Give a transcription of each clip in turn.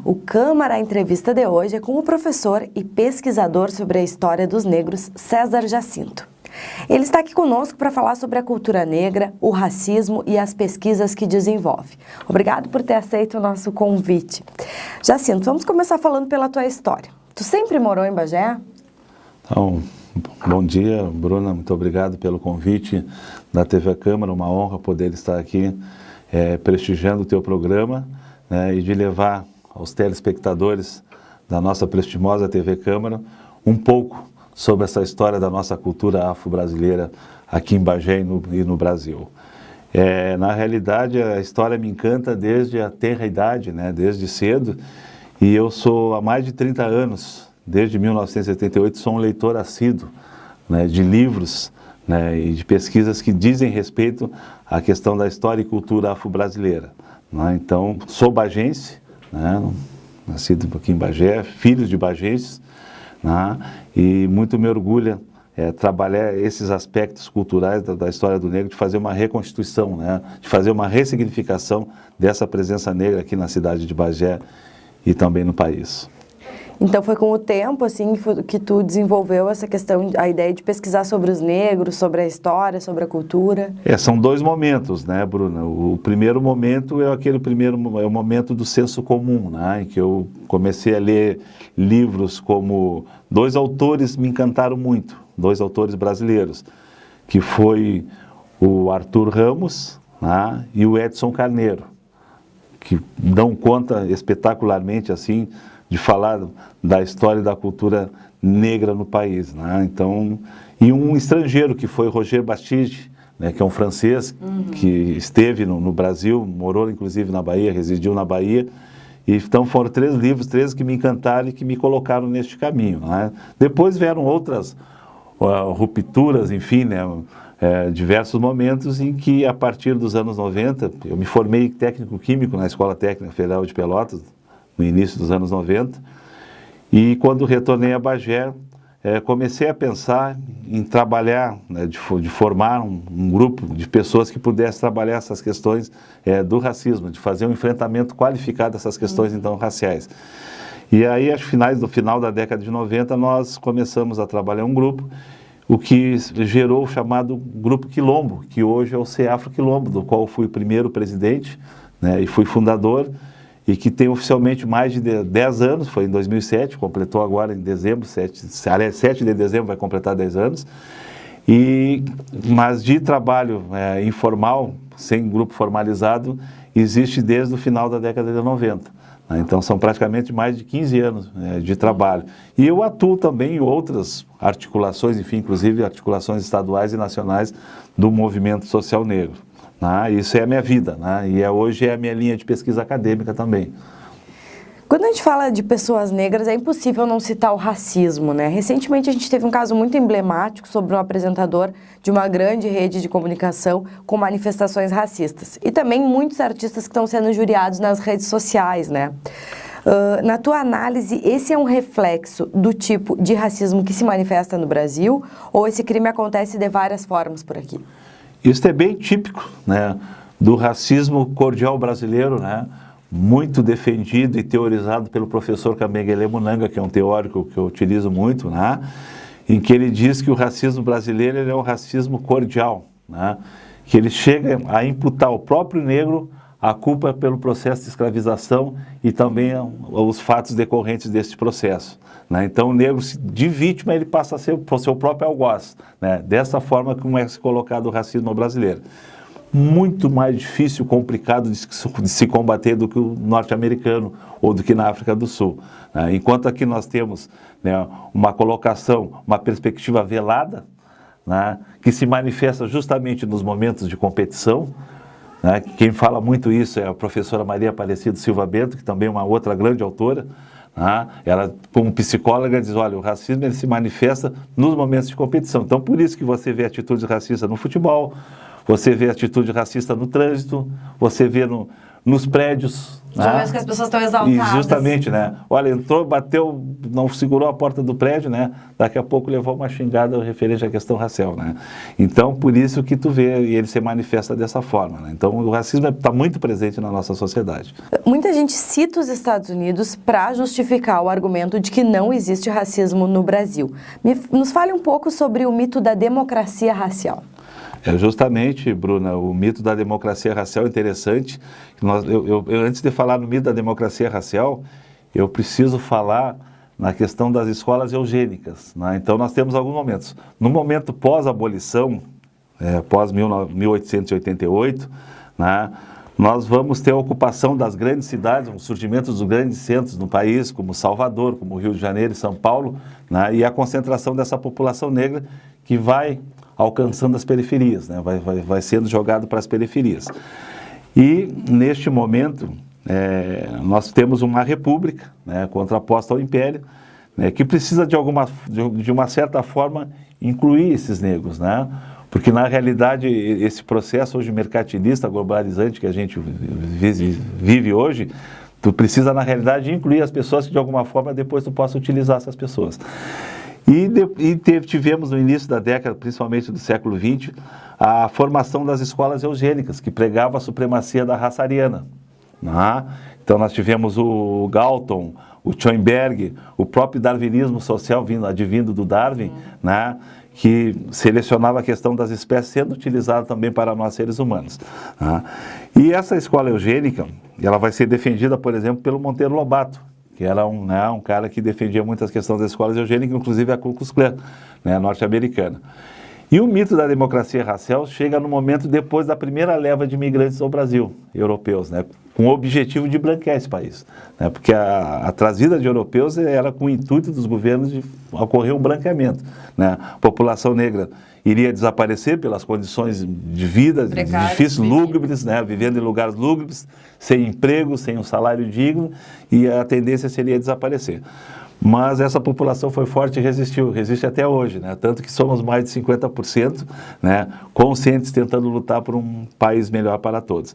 O Câmara Entrevista de hoje é com o professor e pesquisador sobre a história dos negros, César Jacinto. Ele está aqui conosco para falar sobre a cultura negra, o racismo e as pesquisas que desenvolve. Obrigado por ter aceito o nosso convite. Jacinto, vamos começar falando pela tua história. Tu sempre morou em Bagé? Então, bom dia, Bruna. Muito obrigado pelo convite da TV Câmara. Uma honra poder estar aqui prestigiando o teu programa, né, e de levar aos telespectadores da nossa prestigiosa TV Câmara um pouco sobre essa história da nossa cultura afro-brasileira aqui em Bagé e no Brasil. Na realidade, a história me encanta desde a tenra idade, né, desde cedo, e eu sou há mais de 30 anos, desde 1978, sou um leitor assíduo, né, de livros, né, e de pesquisas que dizem respeito à questão da história e cultura afro-brasileira, né? Então, sou bagense, né, nascido aqui em Bagé, filho de bagenses, né, e muito me orgulha trabalhar esses aspectos culturais da história do negro, de fazer uma reconstituição, né, de fazer uma ressignificação dessa presença negra aqui na cidade de Bagé e também no país. Então foi com o tempo assim que tu desenvolveu essa questão, a ideia de pesquisar sobre os negros, sobre a história, sobre a cultura? São dois momentos, né, Bruna? O primeiro momento é o momento do senso comum, né, em que eu comecei a ler livros como dois autores me encantaram muito, dois autores brasileiros, que foi o Arthur Ramos, né, e o Edson Carneiro, que dão conta espetacularmente assim de falar da história e da cultura negra no país, né? Então, e um estrangeiro que foi Roger Bastide, né, que é um francês que esteve no Brasil, morou inclusive na Bahia, residiu na Bahia, e então foram três que me encantaram e que me colocaram neste caminho, né? Depois vieram outras rupturas, enfim, né, diversos momentos em que, a partir dos anos 90, eu me formei técnico químico na Escola Técnica Federal de Pelotas, no início dos anos 90, e quando retornei a Bagé, comecei a pensar em trabalhar, né, de formar um grupo de pessoas que pudessem trabalhar essas questões do racismo, de fazer um enfrentamento qualificado dessas questões, então, raciais. E aí, no final da década de 90, nós começamos a trabalhar um grupo, o que gerou o chamado Grupo Quilombo, que hoje é o CEAFRO Quilombo, do qual fui o primeiro presidente, né, e fui fundador, e que tem oficialmente mais de 10 anos, foi em 2007, completou agora em dezembro, 7 de dezembro vai completar 10 anos, mas de trabalho informal, sem grupo formalizado, existe desde o final da década de 90. Né? Então são praticamente mais de 15 anos de trabalho. E eu atuo também em outras articulações, enfim, inclusive articulações estaduais e nacionais do movimento social negro. Isso é a minha vida, né? E hoje é a minha linha de pesquisa acadêmica também. Quando a gente fala de pessoas negras, é impossível não citar o racismo, né? Recentemente a gente teve um caso muito emblemático sobre um apresentador de uma grande rede de comunicação com manifestações racistas. E também muitos artistas que estão sendo injuriados nas redes sociais, né? Na tua análise, esse é um reflexo do tipo de racismo que se manifesta no Brasil, ou esse crime acontece de várias formas por aqui? Isso é bem típico, né, do racismo cordial brasileiro, né, muito defendido e teorizado pelo professor Kamegele Munanga, que é um teórico que eu utilizo muito, né, em que ele diz que o racismo brasileiro é um racismo cordial, né, que ele chega a imputar ao próprio negro a culpa pelo processo de escravização e também os fatos decorrentes desse processo, né? Então o negro, de vítima, ele passa a ser o seu próprio algoz, né? Dessa forma como é colocado o racismo brasileiro. Muito mais difícil, complicado de se combater do que o norte-americano ou do que na África do Sul, né? Enquanto aqui nós temos, né, uma colocação, uma perspectiva velada, né, que se manifesta justamente nos momentos de competição, né? Quem fala muito isso é a professora Maria Aparecida Silva Bento, que também é uma outra grande autora, né? Ela, como psicóloga, diz, olha, o racismo ele se manifesta nos momentos de competição. Então, por isso que você vê atitude racista no futebol, você vê atitude racista no trânsito, você vê nos prédios. Já mesmo que as pessoas estão exaltadas. E justamente, né? Olha, entrou, bateu, não segurou a porta do prédio, né? Daqui a pouco levou uma xingada referente à questão racial, né? Então, por isso que tu vê, e ele se manifesta dessa forma, né? Então, o racismo está muito presente na nossa sociedade. Muita gente cita os Estados Unidos para justificar o argumento de que não existe racismo no Brasil. Nos fale um pouco sobre o mito da democracia racial. Justamente, Bruna, o mito da democracia racial é interessante. Antes de falar no mito da democracia racial, eu preciso falar na questão das escolas eugênicas, né? Então, nós temos alguns momentos. No momento pós-abolição, pós-1888, né, nós vamos ter a ocupação das grandes cidades, o surgimento dos grandes centros no país, como Salvador, como Rio de Janeiro e São Paulo, né, e a concentração dessa população negra que vai alcançando as periferias, né? Vai sendo jogado para as periferias. E, neste momento, nós temos uma república, né, contraposta ao império, né, que precisa, de uma certa forma, incluir esses negros, né? Porque, na realidade, esse processo hoje mercantilista, globalizante que a gente vive hoje, tu precisa, na realidade, incluir as pessoas que, de alguma forma, depois tu possa utilizar essas pessoas. Tivemos no início da década, principalmente do século XX, a formação das escolas eugênicas, que pregavam a supremacia da raça ariana. Né? Então nós tivemos o Galton, o Schoenberg, o próprio darwinismo social advindo do Darwin, né? Que selecionava a questão das espécies sendo utilizada também para nós seres humanos. Né? E essa escola eugênica, ela vai ser defendida, por exemplo, pelo Monteiro Lobato, que era um cara que defendia muitas questões das escolas eugênicas, inclusive a Ku Klux Klan, né, norte-americana. E o mito da democracia racial chega no momento depois da primeira leva de imigrantes ao Brasil, europeus, né, com o objetivo de branquear esse país. Né, porque a trazida de europeus era com o intuito dos governos de ocorrer um branqueamento. Né, a população negra iria desaparecer pelas condições de vida difíceis, lúgubres, né, vivendo em lugares lúgubres, sem emprego, sem um salário digno, e a tendência seria desaparecer. Mas essa população foi forte e resiste até hoje, né? Tanto que somos mais de 50%, né, conscientes tentando lutar por um país melhor para todos.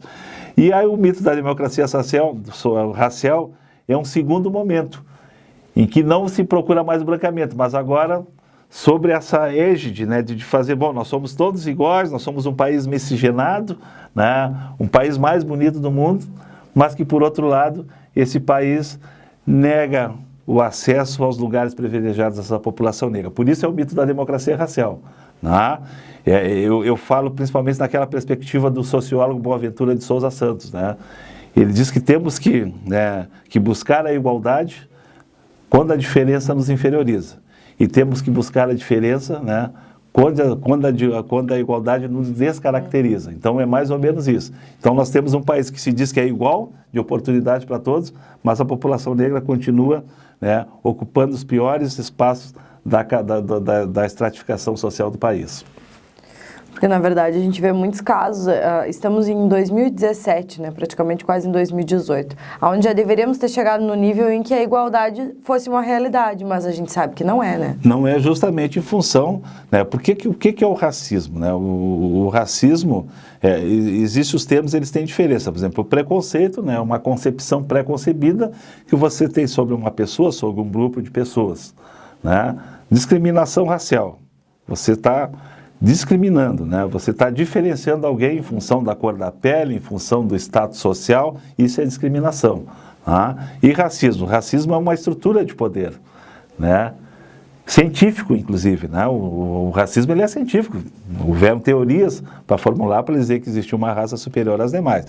E aí o mito da democracia racial é um segundo momento, em que não se procura mais o branqueamento, mas agora sobre essa égide, né, de fazer, nós somos todos iguais, nós somos um país miscigenado, né, um país mais bonito do mundo, mas que, por outro lado, esse país nega o acesso aos lugares privilegiados dessa população negra. Por isso é o mito da democracia racial. Né? Eu falo principalmente naquela perspectiva do sociólogo Boaventura de Souza Santos. Né? Ele diz que temos que buscar a igualdade quando a diferença nos inferioriza. E temos que buscar a diferença, né, quando a igualdade nos descaracteriza. Então é mais ou menos isso. Então nós temos um país que se diz que é igual, de oportunidade para todos, mas a população negra continua, né, ocupando os piores espaços da estratificação social do país. Porque, na verdade, a gente vê muitos casos, estamos em 2017, né, praticamente quase em 2018, onde já deveríamos ter chegado no nível em que a igualdade fosse uma realidade, mas a gente sabe que não é, né? Não é, justamente em função, né, porque o que é o racismo? Né? O racismo, existem os termos, eles têm diferença. Por exemplo, o preconceito, né, é uma concepção pré-concebida que você tem sobre uma pessoa, sobre um grupo de pessoas. Né? Discriminação racial, você está discriminando, né? Você está diferenciando alguém em função da cor da pele, em função do status social, isso é discriminação. Tá? E racismo é uma estrutura de poder, né? Científico, inclusive, né? O racismo, ele é científico. Houveram teorias para formular, para dizer que existia uma raça superior às demais.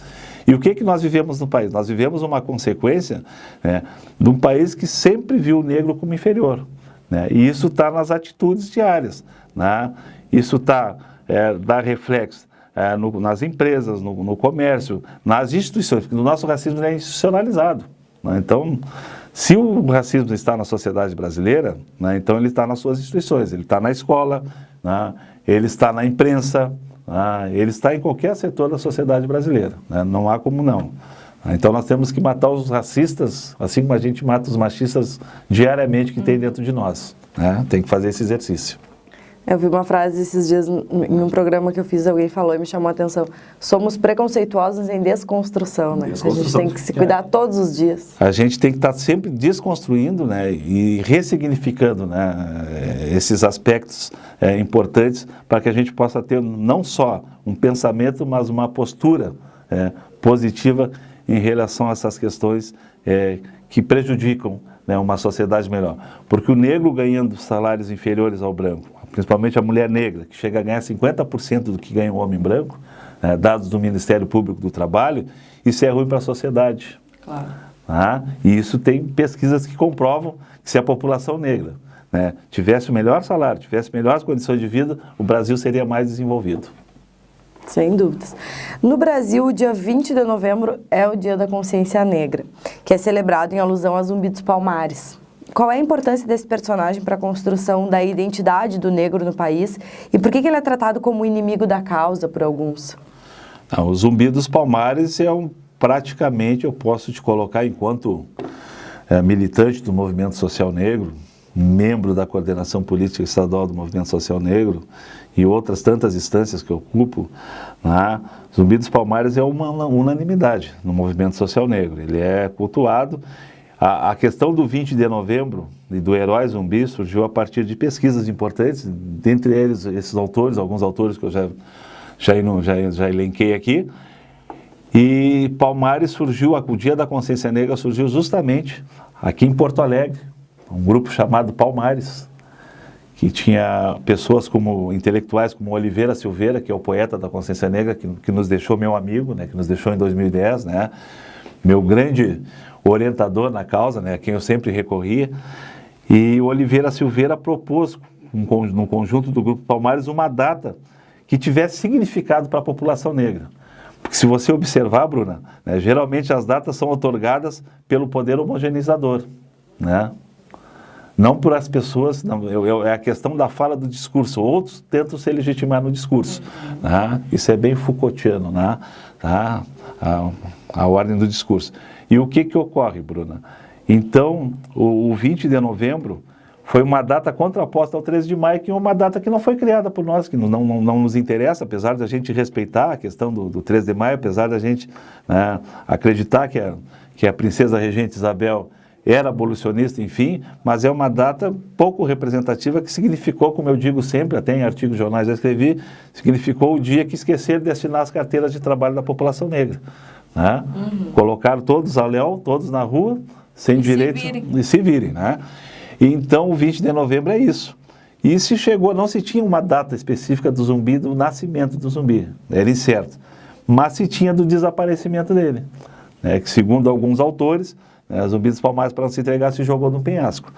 E o que nós vivemos no país? Nós vivemos uma consequência, né, de um país que sempre viu o negro como inferior, né? E isso está nas atitudes diárias, né? Isso dá reflexo nas empresas, no comércio, nas instituições, porque o nosso racismo é institucionalizado. Né? Então, se o racismo está na sociedade brasileira, né, então ele está nas suas instituições, ele está na escola, né, ele está na imprensa, né, ele está em qualquer setor da sociedade brasileira, né, não há como não. Então nós temos que matar os racistas, assim como a gente mata os machistas diariamente que tem dentro de nós. Né? Tem que fazer esse exercício. Eu vi uma frase esses dias em um programa que eu fiz, alguém falou e me chamou a atenção. Somos preconceituosos em desconstrução, né? A gente tem que se cuidar todos os dias. A gente tem que estar sempre desconstruindo, né, e ressignificando, né, esses aspectos importantes para que a gente possa ter não só um pensamento, mas uma postura positiva em relação a essas questões que prejudicam, né, uma sociedade melhor. Porque o negro ganhando salários inferiores ao branco, principalmente a mulher negra, que chega a ganhar 50% do que ganha o homem branco, dados do Ministério Público do Trabalho, isso é ruim para a sociedade. Claro. E isso tem pesquisas que comprovam que se a população negra, né, tivesse o melhor salário, tivesse melhores condições de vida, o Brasil seria mais desenvolvido. Sem dúvidas. No Brasil, o dia 20 de novembro é o Dia da Consciência Negra, que é celebrado em alusão a Zumbi dos Palmares. Qual é a importância desse personagem para a construção da identidade do negro no país e por que ele é tratado como inimigo da causa por alguns? O Zumbi dos Palmares praticamente, eu posso te colocar enquanto militante do Movimento Social Negro, membro da coordenação política estadual do Movimento Social Negro e outras tantas instâncias que eu ocupo, Zumbi dos Palmares é uma unanimidade no Movimento Social Negro. Ele é cultuado. A questão do 20 de novembro e do herói zumbi surgiu a partir de pesquisas importantes, dentre eles esses autores, alguns autores que eu já elenquei aqui. E Palmares surgiu, o Dia da Consciência Negra surgiu justamente aqui em Porto Alegre, um grupo chamado Palmares, que tinha pessoas intelectuais como Oliveira Silveira, que é o poeta da Consciência Negra, que nos deixou, meu amigo, né, que nos deixou em 2010, né, meu grande orientador na causa, né, a quem eu sempre recorria, e o Oliveira Silveira propôs, no conjunto do Grupo Palmares, uma data que tivesse significado para a população negra. Porque se você observar, Bruna, né, geralmente as datas são otorgadas pelo poder homogeneizador, né? Não por as pessoas, é a questão da fala do discurso. Outros tentam se legitimar no discurso. Né? Isso é bem Foucaultiano, né? A ordem do discurso. E o que ocorre, Bruna? Então, o 20 de novembro foi uma data contraposta ao 13 de maio, que é uma data que não foi criada por nós, que não nos interessa, apesar da gente respeitar a questão do 13 de maio, apesar da gente, né, acreditar que a princesa regente Isabel era abolicionista, enfim, mas é uma data pouco representativa que significou, como eu digo sempre, até em artigos de jornais já escrevi, significou o dia que esqueceram de assinar as carteiras de trabalho da população negra. Né? Colocaram todos a léu, todos na rua, sem direito, e se virem. Né? E então o 20 de novembro é isso. E se chegou, não se tinha uma data específica do zumbi, do nascimento do zumbi, era incerto, mas se tinha do desaparecimento dele, né? Que segundo alguns autores, Zumbi dos Palmares, para não se entregar, se jogou no penhasco.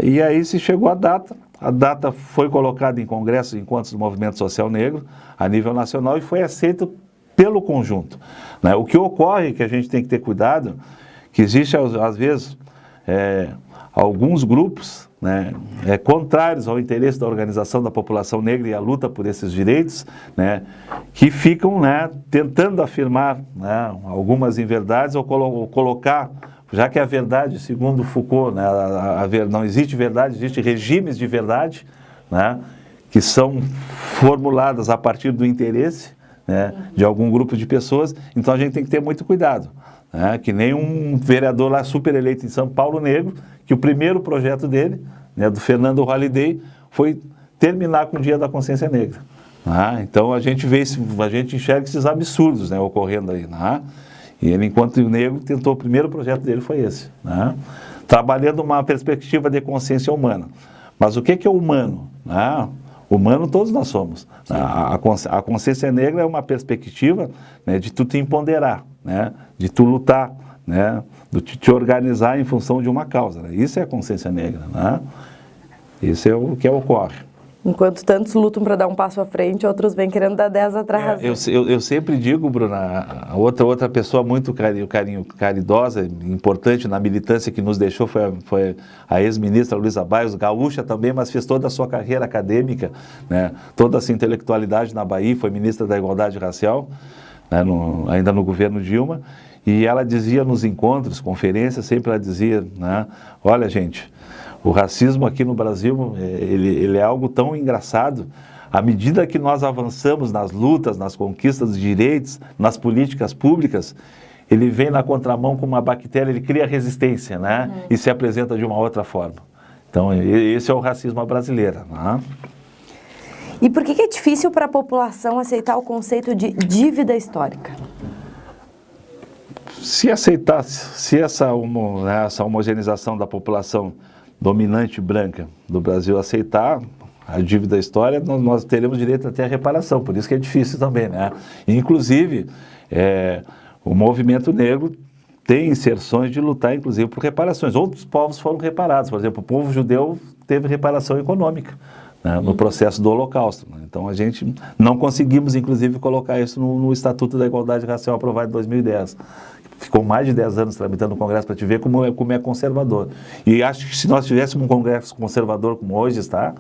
E aí se chegou a data foi colocada em congressos e encontros do Movimento Social Negro, a nível nacional, e foi aceito pelo conjunto. O que ocorre, que a gente tem que ter cuidado, que existe, às vezes, alguns grupos, né, contrários ao interesse da organização da população negra e à luta por esses direitos, né, que ficam, né, tentando afirmar, né, algumas inverdades ou colocar, já que a verdade, segundo Foucault, né, não existe verdade, existem regimes de verdade, né, que são formuladas a partir do interesse, né, de algum grupo de pessoas. Então a gente tem que ter muito cuidado, né, que nem um vereador lá super eleito em São Paulo, negro, que o primeiro projeto dele, né, do Fernando Holliday, foi terminar com o Dia da Consciência Negra. Então a gente enxerga esses absurdos, né, ocorrendo aí. E ele, enquanto negro, tentou, o primeiro projeto dele foi esse, né? Trabalhando uma perspectiva de consciência humana. Mas o que é humano? Humano todos nós somos. A consciência negra é uma perspectiva, né, de tu te empoderar, né, de tu lutar, né, de te organizar em função de uma causa. Né? Isso é a consciência negra. Né? Isso é o que ocorre. Enquanto tantos lutam para dar um passo à frente, outros vêm querendo dar 10 atrás. Eu sempre digo, Bruna, outra pessoa muito caridosa, importante na militância que nos deixou foi a ex-ministra Luísa Baix, gaúcha também, mas fez toda a sua carreira acadêmica, né, toda a sua intelectualidade na Bahia, foi ministra da Igualdade Racial, né, ainda no governo Dilma, e ela dizia nos encontros, conferências, sempre ela dizia, né, olha gente, O racismo aqui no Brasil, ele é algo tão engraçado. À medida que nós avançamos nas lutas, nas conquistas de direitos, nas políticas públicas, ele vem na contramão com uma bactéria, ele cria resistência, né? E se apresenta de uma outra forma. Então, esse é o racismo brasileiro, né? E por que é difícil para a população aceitar o conceito de dívida histórica? Se essa homogeneização da população dominante branca do Brasil aceitar a dívida histórica, nós teremos direito até a reparação, por isso que é difícil também, né? Inclusive, o movimento negro tem inserções de lutar, inclusive, por reparações. Outros povos foram reparados, por exemplo, o povo judeu teve reparação econômica, né, no processo do Holocausto. Então, a gente não conseguimos, inclusive, colocar isso no Estatuto da Igualdade Racial aprovado em 2010. Ficou mais de 10 anos tramitando no Congresso para te ver como é conservador. E acho que se nós tivéssemos um Congresso conservador como hoje está,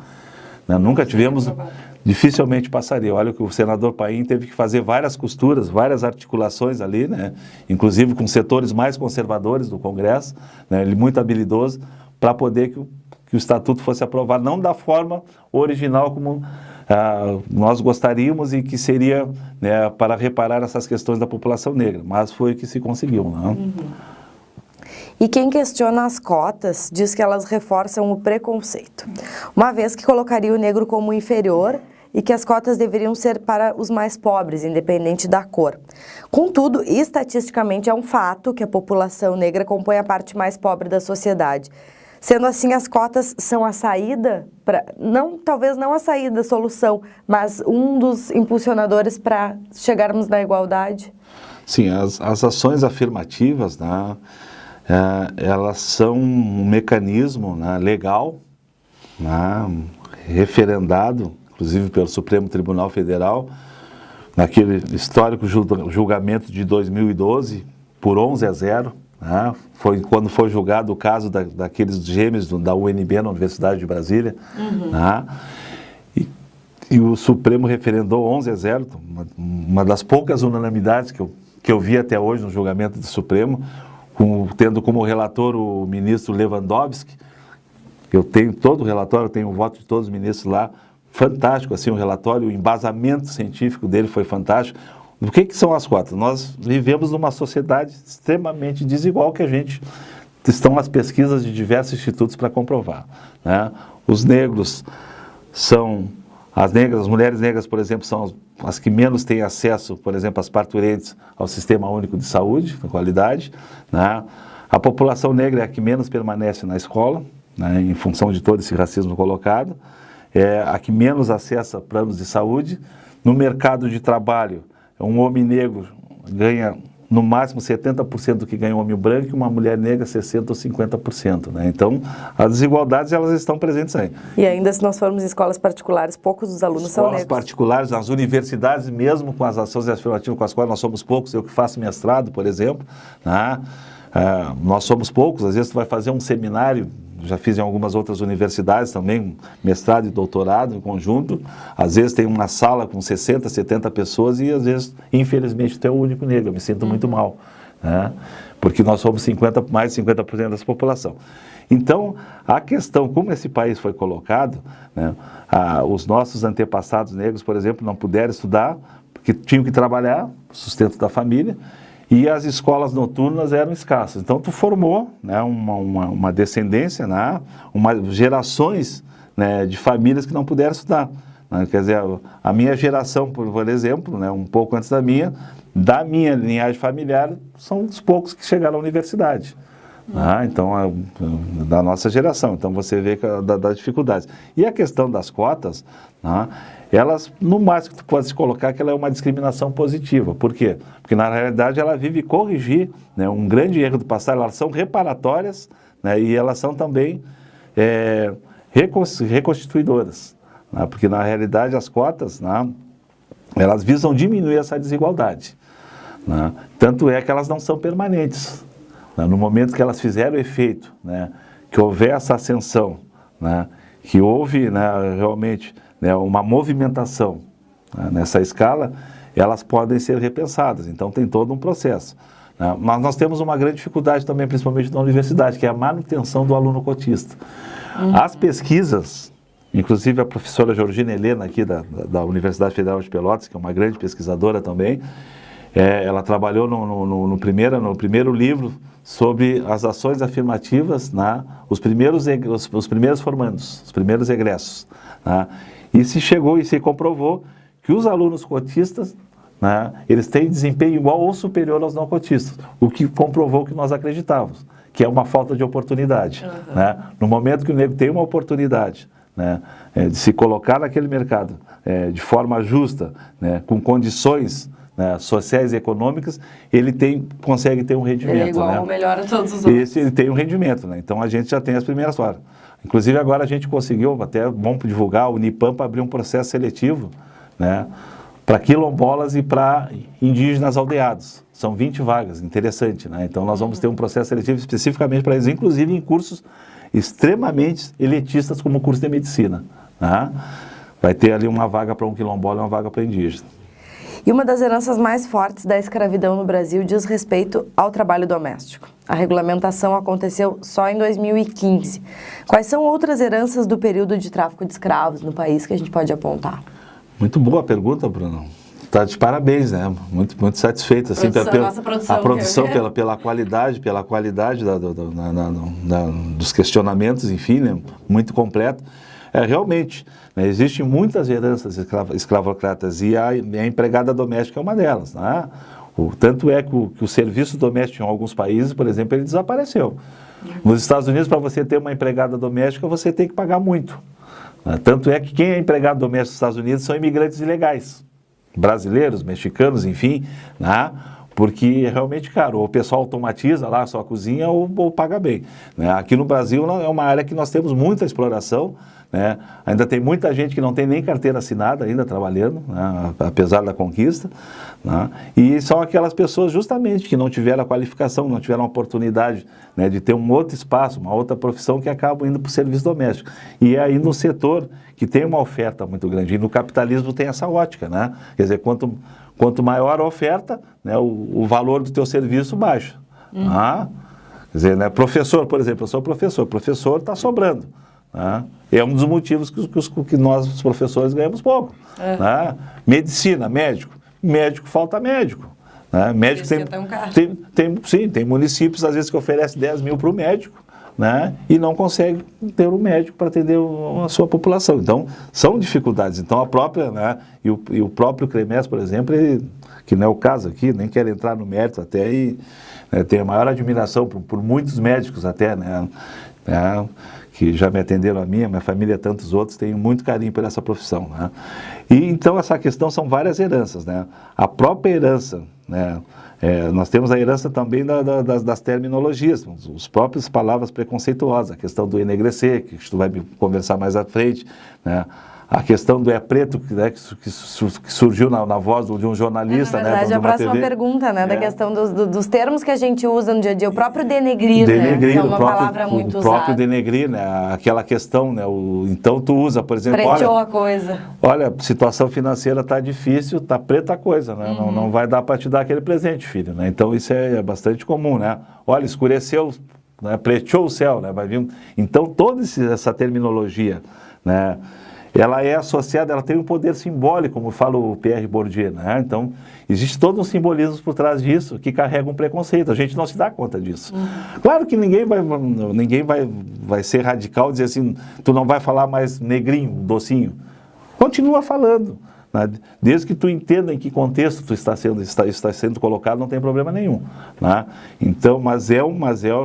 né, nunca tivemos, dificilmente passaria. Olha que o senador Paim teve que fazer várias costuras, várias articulações ali, né, inclusive com setores mais conservadores do Congresso, né, ele muito habilidoso, para poder que o Estatuto fosse aprovado, não da forma original como nós gostaríamos e que seria, né, para reparar essas questões da população negra, mas foi o que se conseguiu, né? Uhum. E quem questiona as cotas diz que elas reforçam o preconceito, uma vez que colocaria o negro como inferior e que as cotas deveriam ser para os mais pobres, independente da cor. Contudo, estatisticamente é um fato que a população negra compõe a parte mais pobre da sociedade. Sendo assim, as cotas são a saída, talvez não a saída, a solução, mas um dos impulsionadores para chegarmos na igualdade? Sim, as ações afirmativas, né, elas são um mecanismo, né, legal, né, referendado, inclusive pelo Supremo Tribunal Federal, naquele histórico julgamento de 2012, por 11-0, né? Foi quando foi julgado o caso daqueles gêmeos da UNB na Universidade de Brasília, né? E o Supremo referendou 11-0, uma das poucas unanimidades que eu vi até hoje no julgamento do Supremo, tendo como relator o ministro Lewandowski. Eu tenho todo o relatório, eu tenho o voto de todos os ministros lá, fantástico assim o relatório, o embasamento científico dele foi fantástico. O que são as cotas? Nós vivemos numa sociedade extremamente desigual que estão as pesquisas de diversos institutos para comprovar, né? Os negros as mulheres negras, por exemplo, são as que menos têm acesso, por exemplo, as parturientes ao Sistema Único de Saúde, de qualidade, né? A população negra é a que menos permanece na escola, né, em função de todo esse racismo colocado, é a que menos acessa planos de saúde. No mercado de trabalho, um homem negro ganha no máximo 70% do que ganha um homem branco e uma mulher negra 60% ou 50%, né? Então, as desigualdades elas estão presentes aí. E ainda se nós formos em escolas particulares, poucos dos alunos são negros. Escolas particulares, nas universidades, mesmo com as ações afirmativas com as quais nós somos poucos, eu que faço mestrado, por exemplo, né? Nós somos poucos, às vezes tu vai fazer um seminário, já fiz em algumas outras universidades também, mestrado e doutorado em conjunto, às vezes tem uma sala com 60, 70 pessoas e às vezes, infelizmente, tu é o único negro, eu me sinto muito mal, né? Porque nós somos mais de 50% da população. Então, a questão, como esse país foi colocado, né, os nossos antepassados negros, por exemplo, não puderam estudar porque tinham que trabalhar, sustento da família, e as escolas noturnas eram escassas. Então, tu formou, né, uma descendência, né, gerações, né, de famílias que não puderam estudar, né? Quer dizer, a minha geração, por exemplo, né, um pouco antes da minha linhagem familiar, são os poucos que chegaram à universidade. Então, da nossa geração. Então, você vê das dificuldades. E a questão das cotas, né, elas, no máximo que tu pode se colocar, que ela é uma discriminação positiva. Por quê? Porque, na realidade, ela vive corrigir, né, um grande erro do passado. Elas são reparatórias, né, e elas são também reconstituidoras. Né, porque, na realidade, as cotas, né, elas visam diminuir essa desigualdade. Né, tanto é que elas não são permanentes. No momento que elas fizeram efeito, né, que houver essa ascensão, né, que houve, né, realmente, né, uma movimentação, né, nessa escala, elas podem ser repensadas. Então tem todo um processo. né? Mas nós temos uma grande dificuldade também, principalmente na universidade, que é a manutenção do aluno cotista. As pesquisas, inclusive a professora Georgina Helena aqui da Universidade Federal de Pelotas, que é uma grande pesquisadora também, ela trabalhou no primeiro livro sobre as ações afirmativas, né, os primeiros formandos, os primeiros egressos. Né, e se comprovou que os alunos cotistas, né, eles têm desempenho igual ou superior aos não cotistas, o que comprovou o que nós acreditávamos, que é uma falta de oportunidade. Né? No momento que o negro tem uma oportunidade, né, de se colocar naquele mercado de forma justa, né, com condições, né, sociais e econômicas, ele consegue ter um rendimento. Ele é igual, né? Ou melhor a todos os outros. Ele tem um rendimento, né? Então a gente já tem as primeiras horas. Inclusive agora a gente conseguiu, até é bom divulgar, o Unipampa abriu um processo seletivo, né, para quilombolas e para indígenas aldeados. São 20 vagas, interessante, né? Então nós vamos ter um processo seletivo especificamente para eles, inclusive em cursos extremamente elitistas como o curso de medicina. Né? Vai ter ali uma vaga para um quilombola e uma vaga para indígena. E uma das heranças mais fortes da escravidão no Brasil diz respeito ao trabalho doméstico. A regulamentação aconteceu só em 2015. Quais são outras heranças do período de tráfico de escravos no país que a gente pode apontar? Muito boa pergunta, Bruno. Está de parabéns, né? Muito, muito satisfeito assim, pela qualidade dos questionamentos, enfim, né? Muito completo. Realmente, né, existem muitas heranças escravocratas e a empregada doméstica é uma delas. Né? Tanto é que o serviço doméstico em alguns países, por exemplo, ele desapareceu. Nos Estados Unidos, para você ter uma empregada doméstica, você tem que pagar muito. Né? Tanto é que quem é empregado doméstico nos Estados Unidos são imigrantes ilegais, brasileiros, mexicanos, enfim, né? Porque é realmente caro. Ou o pessoal automatiza lá a sua cozinha ou paga bem. Né? Aqui no Brasil é uma área que nós temos muita exploração. Né? Ainda tem muita gente que não tem nem carteira assinada ainda trabalhando, né? Apesar da conquista, né? E são aquelas pessoas justamente que não tiveram a qualificação, não tiveram a oportunidade, né, de ter um outro espaço, uma outra profissão, que acabam indo para o serviço doméstico. E é aí no setor que tem uma oferta muito grande, e no capitalismo tem essa ótica, né? Quer dizer, quanto maior a oferta, né, o valor do teu serviço baixa. Quer dizer, né, professor, por exemplo, eu sou professor está sobrando. Né? É um dos motivos que nós, os professores, ganhamos pouco. Né? Medicina, médico falta médico. Né? Médico tem municípios, às vezes, que oferecem 10 mil para o médico, né? E não consegue ter um médico para atender a sua população. Então, são dificuldades. Então, a própria, né, e o próprio CREMES, por exemplo, que não é o caso aqui, nem quero entrar no mérito até, e tenho a maior admiração por muitos médicos até, né, que já me atenderam a minha família e tantos outros, tenho muito carinho por essa profissão. Né? E então essa questão são várias heranças. Né? A própria herança, né? Nós temos a herança também das terminologias, as próprias palavras preconceituosas, a questão do enegrecer, que tu vai me conversar mais à frente, né? A questão do preto, né, que surgiu na voz de um jornalista. Na verdade, né, a próxima pergunta, né, da questão dos termos que a gente usa no dia a dia, o próprio denegrir, né, que é uma palavra muito usada. O próprio denegrir, né, aquela questão, né, então tu usa, por exemplo, preteou a coisa. Olha, situação financeira está difícil, está preta a coisa, né, não vai dar para te dar aquele presente, filho, né, então isso é bastante comum, né, olha, escureceu, né, preteou o céu, né, vai vir, então toda essa terminologia, né, ela é associada, ela tem um poder simbólico, como fala o Pierre Bourdieu, né? Então, existe todo um simbolismo por trás disso, que carrega um preconceito, a gente não se dá conta disso. Claro que ninguém vai ser radical e dizer assim, tu não vai falar mais negrinho, docinho. Continua falando, né? Desde que tu entenda em que contexto tu está sendo colocado, não tem problema nenhum. Né? Então, mas é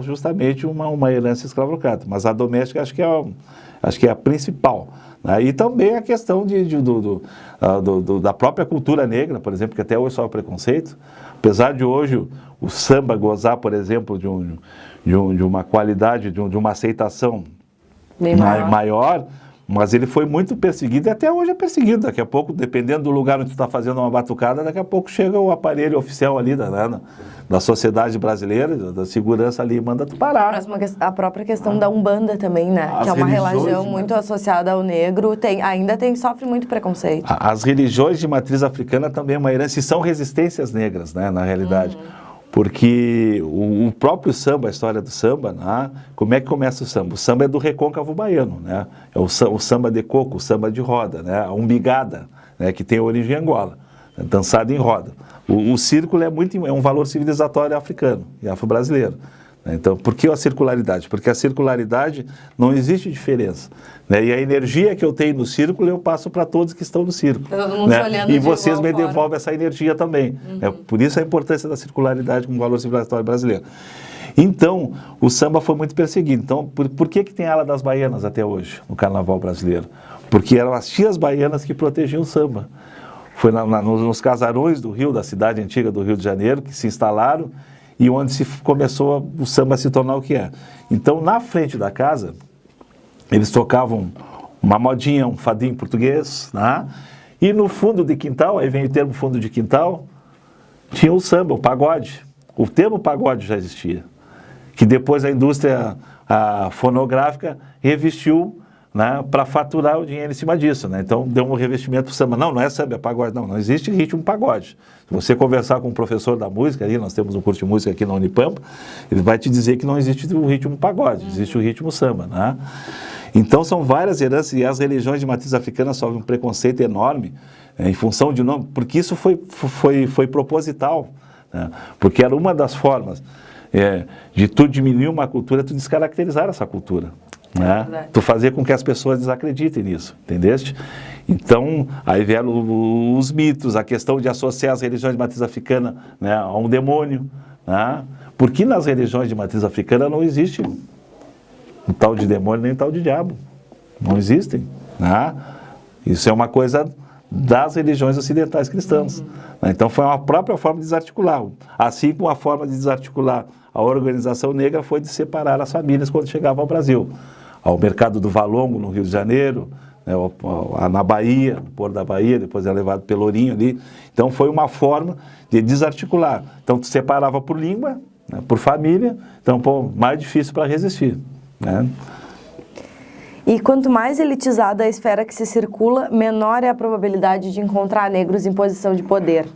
justamente uma herança escravocrata, mas a doméstica acho que é a principal. E também a questão da própria cultura negra, por exemplo, que até hoje sofre preconceito. Apesar de hoje o samba gozar, por exemplo, de uma qualidade, de uma aceitação maior, mas ele foi muito perseguido e até hoje é perseguido. Daqui a pouco, dependendo do lugar onde tu está fazendo uma batucada, daqui a pouco chega o aparelho oficial ali da sociedade brasileira, da segurança ali, e manda tu parar. A própria questão da Umbanda também, né? Que é uma religião muito associada ao negro, sofre muito preconceito. As religiões de matriz africana também é uma herança, e são resistências negras, né, na realidade. Porque o próprio samba, a história do samba, né? Como é que começa o samba? O samba é do recôncavo baiano, né? É o samba de coco, o samba de roda, né? A umbigada, né? Que tem origem em Angola, né? Dançado em roda. O círculo é um valor civilizatório africano e afro-brasileiro. Então, por que a circularidade? Porque a circularidade não existe diferença, né? E a energia que eu tenho no círculo eu passo para todos que estão no círculo, todo mundo né? olhando E de vocês igual me forma. devolvem essa energia também. Por isso a importância da circularidade como valor civilizatório brasileiro. Então, o samba foi muito perseguido. Então, por que tem a ala das baianas até hoje no carnaval brasileiro? Porque eram as tias baianas que protegiam o samba. Foi nos casarões do Rio, da cidade antiga do Rio de Janeiro, que se instalaram e onde começou o samba a se tornar o que é. Então, na frente da casa, eles tocavam uma modinha, um fadinho português, né? E no fundo de quintal, aí vem o termo fundo de quintal, tinha o samba, o pagode. O termo pagode já existia, que depois a indústria fonográfica revestiu, né, para faturar o dinheiro em cima disso, né? Então deu um revestimento para o samba. Não é samba, é pagode. Não existe ritmo pagode. Se você conversar com um professor da música, ali, nós temos um curso de música aqui na Unipampa, ele vai te dizer que não existe o ritmo pagode, existe o ritmo samba, né? Então são várias heranças e as religiões de matriz africana sofrem um preconceito enorme, em função de nome, porque isso foi proposital, né? Porque era uma das formas de tu diminuir uma cultura, tu descaracterizar essa cultura. Né? Tu fazer com que as pessoas desacreditem nisso, entendeste? Então, aí vieram os mitos, a questão de associar as religiões de matriz africana, né, a um demônio, né? Porque nas religiões de matriz africana não existe um tal de demônio nem um tal de diabo, não existem, né? Isso é uma coisa das religiões ocidentais cristãs. Né? Então foi uma própria forma de desarticular, assim como a forma de desarticular a organização negra foi de separar as famílias quando chegavam ao Brasil. Ao mercado do Valongo, no Rio de Janeiro, né, na Bahia, no Porto da Bahia, depois é levado Pelourinho ali. Então foi uma forma de desarticular. Então tu separava por língua, né, por família, então mais difícil para resistir. Né? E quanto mais elitizada a esfera que se circula, menor é a probabilidade de encontrar negros em posição de poder.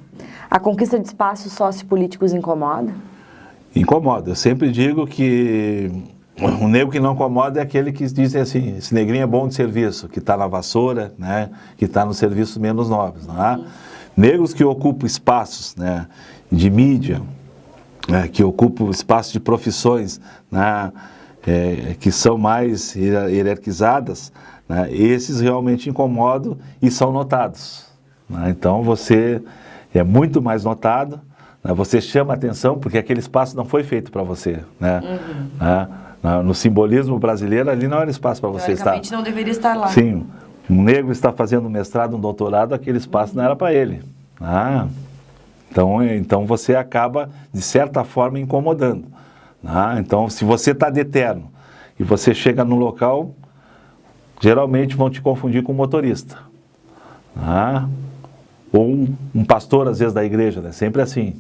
A conquista de espaços sociopolíticos incomoda? Incomoda. Eu sempre digo que o negro que não incomoda é aquele que diz assim, esse negrinho é bom de serviço, que está na vassoura, né, que está nos serviços menos nobres. Não é? Negros que ocupam espaços, né, de mídia, né, que ocupam espaços de profissões, né, que são mais hierarquizadas, né, esses realmente incomodam e são notados. Né? Então você é muito mais notado, né, você chama atenção porque aquele espaço não foi feito para você. Né? Né? No simbolismo brasileiro, ali não era espaço para você estar. Teoricamente não deveria estar lá. Sim, um negro está fazendo um mestrado, um doutorado, aquele espaço não era para ele. Então você acaba, de certa forma, incomodando. Então, se você está de terno e você chega no local, geralmente vão te confundir com um motorista. Ou um pastor, às vezes, da igreja, né? Sempre assim.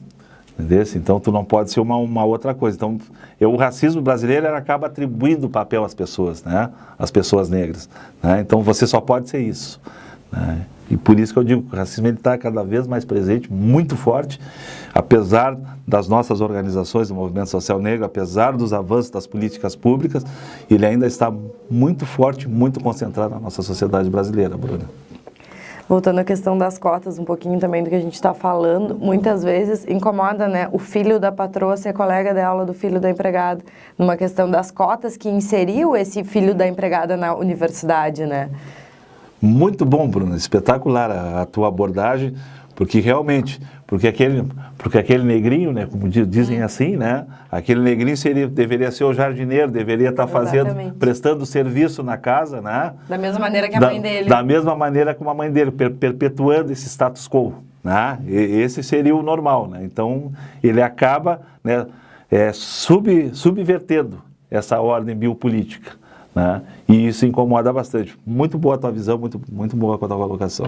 Entendeu? Então, tu não pode ser uma outra coisa. Então, o racismo brasileiro acaba atribuindo papel às pessoas, né? Às pessoas negras. Né? Então, você só pode ser isso. Né? E por isso que eu digo que o racismo está cada vez mais presente, muito forte, apesar das nossas organizações do movimento social negro, apesar dos avanços das políticas públicas, ele ainda está muito forte, muito concentrado na nossa sociedade brasileira, Bruna. Voltando à questão das cotas, um pouquinho também do que a gente está falando, muitas vezes incomoda, né, o filho da patroa ser colega de aula do filho da empregada, numa questão das cotas que inseriu esse filho da empregada na universidade, né? Muito bom, Bruna, espetacular a tua abordagem, porque realmente, porque aquele negrinho, né, como dizem assim, né, aquele negrinho deveria ser o jardineiro, deveria estar prestando serviço na casa, né? Da mesma maneira que a mãe dele. Da mesma maneira como a mãe dele, perpetuando esse status quo, né? Esse seria o normal, né? Então, ele acaba, né, subvertendo essa ordem biopolítica. Né? E isso incomoda bastante. Muito boa a tua visão, muito boa a tua colocação.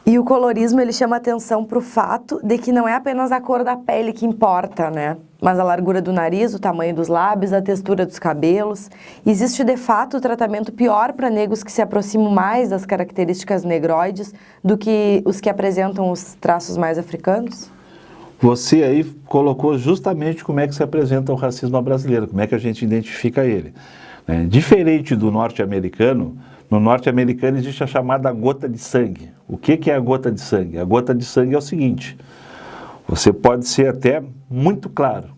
E o colorismo, ele chama atenção para o fato de que não é apenas a cor da pele que importa, né? Mas a largura do nariz, o tamanho dos lábios, a textura dos cabelos. Existe, de fato, um tratamento pior para negros que se aproximam mais das características negroides do que os que apresentam os traços mais africanos? você aí colocou justamente como é que se apresenta o racismo brasileiro, como é que a gente identifica ele. Né? Diferente do norte-americano, no norte-americano existe a chamada gota de sangue. O que é a gota de sangue? A gota de sangue é o seguinte, você pode ser até muito claro,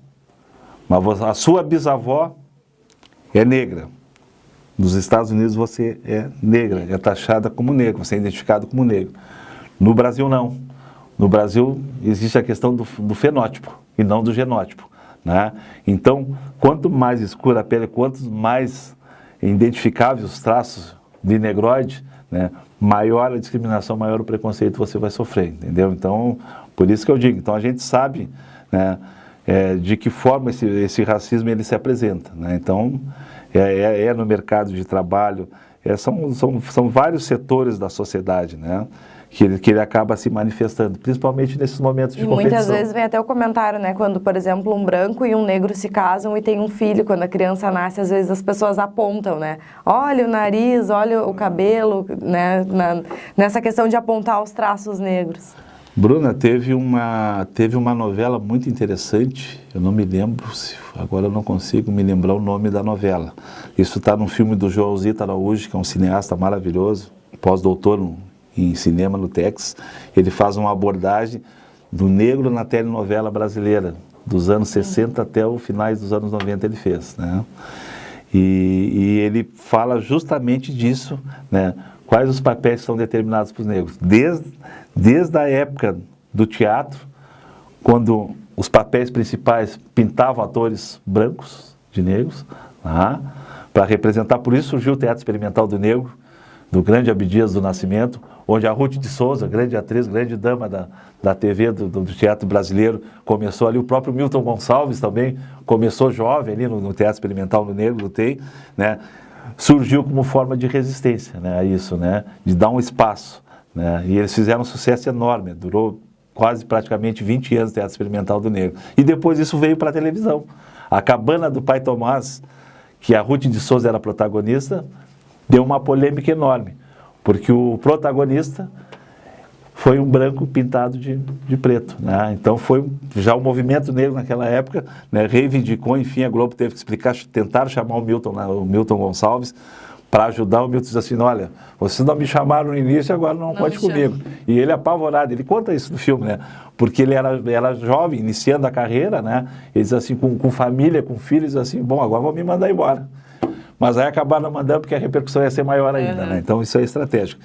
mas a sua bisavó é negra. Nos Estados Unidos você é negra, é taxada como negro, você é identificado como negro. No Brasil não. No Brasil existe a questão do fenótipo e não do genótipo. Né? Então, quanto mais escura a pele, quanto mais identificáveis os traços de negroide, né, maior a discriminação, maior o preconceito você vai sofrer, entendeu? Então, por isso que eu digo, então a gente sabe, né, de que forma esse racismo ele se apresenta, né? Então, é no mercado de trabalho, são vários setores da sociedade, né? Que ele acaba se manifestando, principalmente nesses momentos de competição. E muitas vezes vem até o comentário, né? Quando, por exemplo, um branco e um negro se casam e tem um filho, quando a criança nasce, às vezes as pessoas apontam, né? Olha o nariz, olha o cabelo, né? Nessa questão de apontar os traços negros. Bruna, teve uma novela muito interessante, eu não me lembro, agora eu não consigo me lembrar o nome da novela. Isso está num filme do Joãozito Araújo, que é um cineasta maravilhoso, pós-doutor em cinema no Texas. Ele faz uma abordagem do negro na telenovela brasileira, dos anos 60 até os finais dos anos 90 ele fez, né? E ele fala justamente disso, né? Quais os papéis que são determinados para os negros. Desde a época do teatro, quando os papéis principais pintavam atores brancos, de negros, para representar, por isso surgiu o Teatro Experimental do Negro, do grande Abdias do Nascimento, onde a Ruth de Souza, grande atriz, grande dama da TV, do teatro brasileiro, começou ali. O próprio Milton Gonçalves também começou jovem ali no Teatro Experimental do Negro, do TEI, né? Surgiu como forma de resistência, né, a isso, né, de dar um espaço. Né? E eles fizeram um sucesso enorme, durou quase praticamente 20 anos o Teatro Experimental do Negro. E depois isso veio para a televisão. A Cabana do Pai Tomás, que a Ruth de Souza era protagonista, deu uma polêmica enorme, porque o protagonista foi um branco pintado de preto, né? Então foi já o movimento negro naquela época, né, reivindicou, enfim, a Globo teve que explicar, tentar chamar o Milton Gonçalves para ajudar. O Milton diz assim, olha, vocês não me chamaram no início, agora não conte comigo. E ele apavorado, ele conta isso no filme, né? Porque ele era jovem, iniciando a carreira, né? Ele diz assim, com família, com filhos, assim, bom, agora vão me mandar embora. Mas aí acabaram mandando porque a repercussão ia ser maior ainda, né? Então isso é estratégico.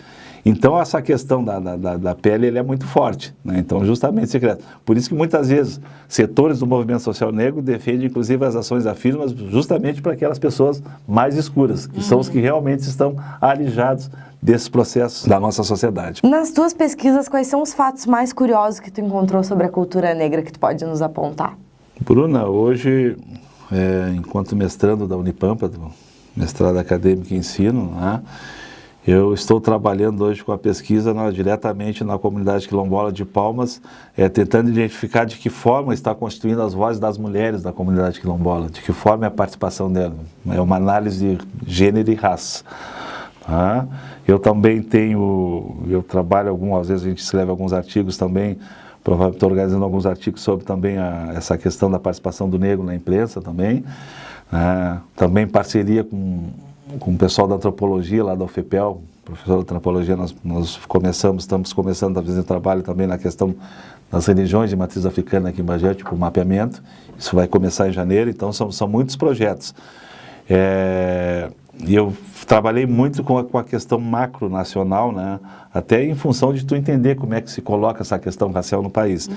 Então essa questão da pele ele é muito forte, né? Então justamente secreto. Por isso que muitas vezes setores do movimento social negro defendem inclusive as ações da firma justamente para aquelas pessoas mais escuras, que são os que realmente estão alijados desses processos da nossa sociedade. Nas tuas pesquisas, quais são os fatos mais curiosos que tu encontrou sobre a cultura negra que tu pode nos apontar? Bruna, hoje, enquanto mestrando da Unipampa, mestrado acadêmico em ensino, né, eu estou trabalhando hoje com a pesquisa diretamente na comunidade quilombola de Palmas, tentando identificar de que forma está constituindo as vozes das mulheres da comunidade quilombola, de que forma é a participação dela. É uma análise de gênero e raça. Tá? Eu também eu trabalho às vezes a gente escreve alguns artigos também, estou organizando alguns artigos sobre também essa questão da participação do negro na imprensa também. Também em parceria com o pessoal da antropologia lá da UFPEL, professor de antropologia, nós estamos começando a fazer trabalho também na questão das religiões de matriz africana aqui em Bagé, tipo mapeamento. Isso vai começar em janeiro, então são muitos projetos. E eu trabalhei muito com a questão macronacional, né? Até em função de tu entender como é que se coloca essa questão racial no país.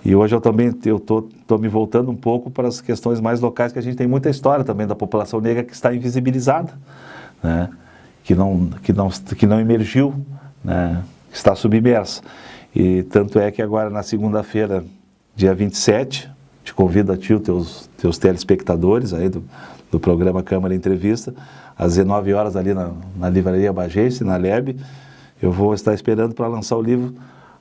E hoje eu também estou me voltando um pouco para as questões mais locais, que a gente tem muita história também da população negra que está invisibilizada, né? que não emergiu, né? Que está submersa. E tanto é que agora na segunda-feira, dia 27, te convido a ti, os teus telespectadores aí do programa Câmara Entrevista, às 19 horas ali na Livraria Bagéense, na LEB, eu vou estar esperando para lançar o livro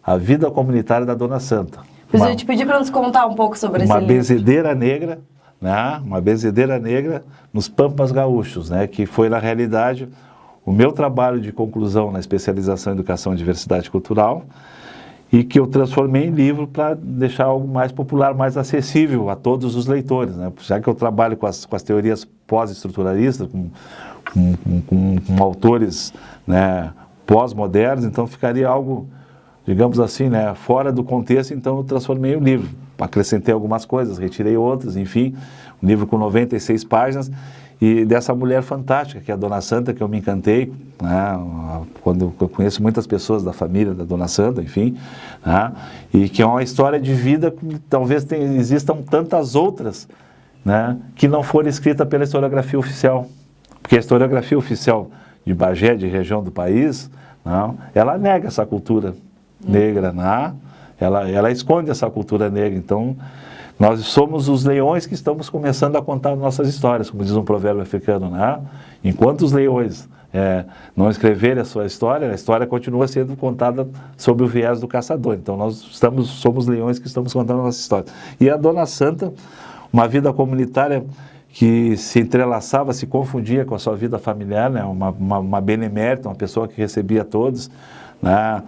A Vida Comunitária da Dona Santa. Mas eu te pedi para nos contar um pouco sobre esse livro. Uma benzedeira negra, né? Uma benzedeira negra nos Pampas Gaúchos, né? Que foi, na realidade, o meu trabalho de conclusão na especialização em Educação e Diversidade Cultural. e que eu transformei em livro para deixar algo mais popular, mais acessível a todos os leitores, né? Já que eu trabalho com as teorias pós-estruturalistas, com autores, né, pós-modernos, então ficaria algo, digamos assim, né, fora do contexto, então eu transformei o livro. Acrescentei algumas coisas, retirei outras, enfim, um livro com 96 páginas, e dessa mulher fantástica, que é a Dona Santa, que eu me encantei, né, quando eu conheço muitas pessoas da família da Dona Santa, enfim, né, e que é uma história de vida que talvez existam tantas outras, né, que não foram escritas pela historiografia oficial. Porque a historiografia oficial de Bagé, de região do país, não, ela nega essa cultura negra, né? Ela esconde essa cultura negra. Então, nós somos os leões que estamos começando a contar nossas histórias, como diz um provérbio africano, né? Enquanto os leões não escreverem a sua história, a história continua sendo contada sob o viés do caçador. Então, nós somos leões que estamos contando a nossa história. E a Dona Santa, uma vida comunitária que se entrelaçava, se confundia com a sua vida familiar, né? Uma benemérita, uma pessoa que recebia todos, né?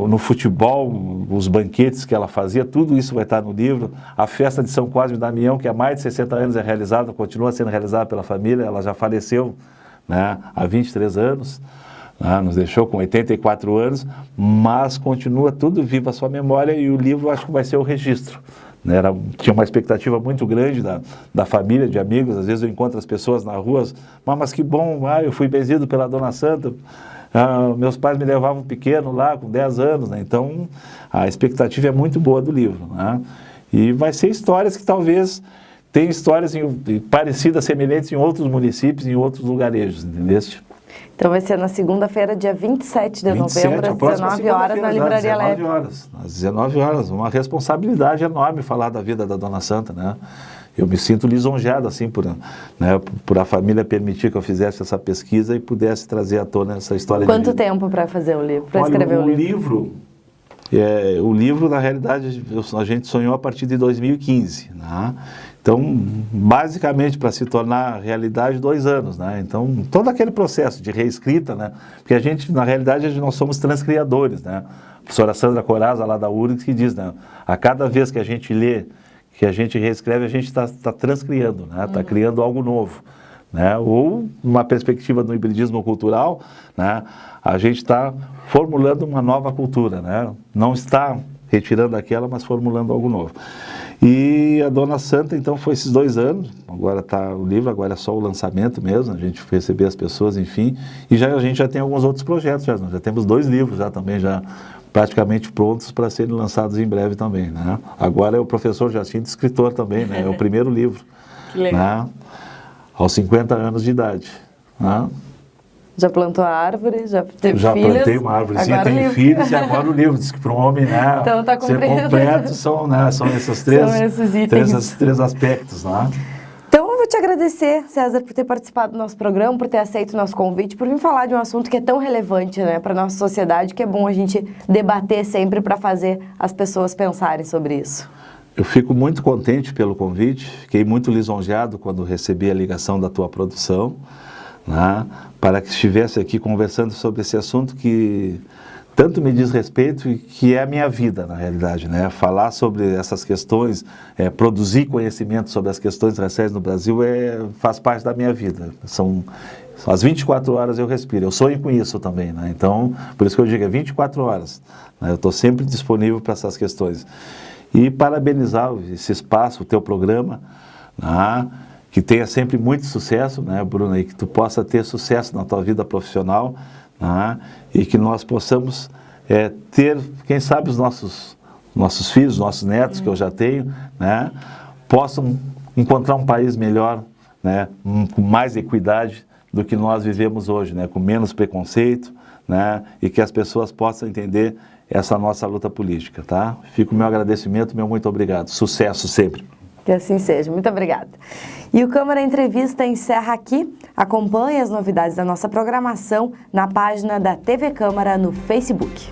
No futebol, os banquetes que ela fazia, tudo isso vai estar no livro. A festa de São Cosme e Damião, que há mais de 60 anos é realizada, continua sendo realizada pela família, ela já faleceu, né, há 23 anos, né, nos deixou com 84 anos, mas continua tudo vivo a sua memória, e o livro acho que vai ser o registro. Tinha uma expectativa muito grande da família, de amigos. Às vezes eu encontro as pessoas na rua, mas que bom, eu fui benzido pela Dona Santa, meus pais me levavam pequeno lá, com 10 anos, né? Então a expectativa é muito boa do livro, né? E vai ser histórias que talvez tenham histórias parecidas, semelhantes em outros municípios, em outros lugarejos, entendeu? Então vai ser na segunda-feira, dia 27 de novembro, às 19 horas, na Livraria Leve. Às 19 horas, uma responsabilidade enorme falar da vida da Dona Santa, né? Eu me sinto lisonjeado, assim, por a família permitir que eu fizesse essa pesquisa e pudesse trazer à tona essa história. Quanto tempo para fazer o livro, para escrever o livro? O livro, na realidade, a gente sonhou a partir de 2015, né? Então, basicamente, para se tornar realidade, 2 anos, né? Então, todo aquele processo de reescrita, né? Porque a gente, na realidade, nós somos transcriadores, né? A professora Sandra Coraza, lá da URGS, que diz, né? A cada vez que a gente lê, que a gente reescreve, a gente está transcriando, né? Está criando algo novo, né? Ou, numa perspectiva do hibridismo cultural, né? A gente está formulando uma nova cultura, né? Não está retirando aquela, mas formulando algo novo. E a Dona Santa, então, foi esses 2 anos, agora está o livro, agora é só o lançamento mesmo, a gente receber as pessoas, enfim, e a gente já tem alguns outros projetos, já temos 2 livros já também, já praticamente prontos para serem lançados em breve também, né? Agora é o professor Jacinto, escritor também, né? É o primeiro livro, que legal, né? Aos 50 anos de idade, né? Já plantou a árvore, já teve já filhos? Já plantei uma árvorezinha, tenho filhos, e agora o livro. Diz que para um homem, né, então, tá ser completo são esses três aspectos, né? Então, eu vou te agradecer, César, por ter participado do nosso programa, por ter aceito o nosso convite, por vir falar de um assunto que é tão relevante, né, para a nossa sociedade, que é bom a gente debater sempre para fazer as pessoas pensarem sobre isso. Eu fico muito contente pelo convite, fiquei muito lisonjeado quando recebi a ligação da tua produção, né, para que estivesse aqui conversando sobre esse assunto que tanto me diz respeito e que é a minha vida, na realidade, né? Falar sobre essas questões, produzir conhecimento sobre as questões raciais no Brasil faz parte da minha vida. São as 24 horas eu respiro, eu sonho com isso também, né? Então, por isso que eu digo, 24 horas, né? Eu estou sempre disponível para essas questões. E parabenizar esse espaço, o teu programa, né? Que tenha sempre muito sucesso, né, Bruna, e que tu possa ter sucesso na tua vida profissional, né, e que nós possamos ter, quem sabe, os nossos filhos, nossos netos, que eu já tenho, né, possam encontrar um país melhor, né, com mais equidade do que nós vivemos hoje, né, com menos preconceito, né, e que as pessoas possam entender essa nossa luta política, tá? Fica o meu agradecimento, meu muito obrigado. Sucesso sempre. Que assim seja. Muito obrigada. E o Câmara Entrevista encerra aqui. Acompanhe as novidades da nossa programação na página da TV Câmara no Facebook.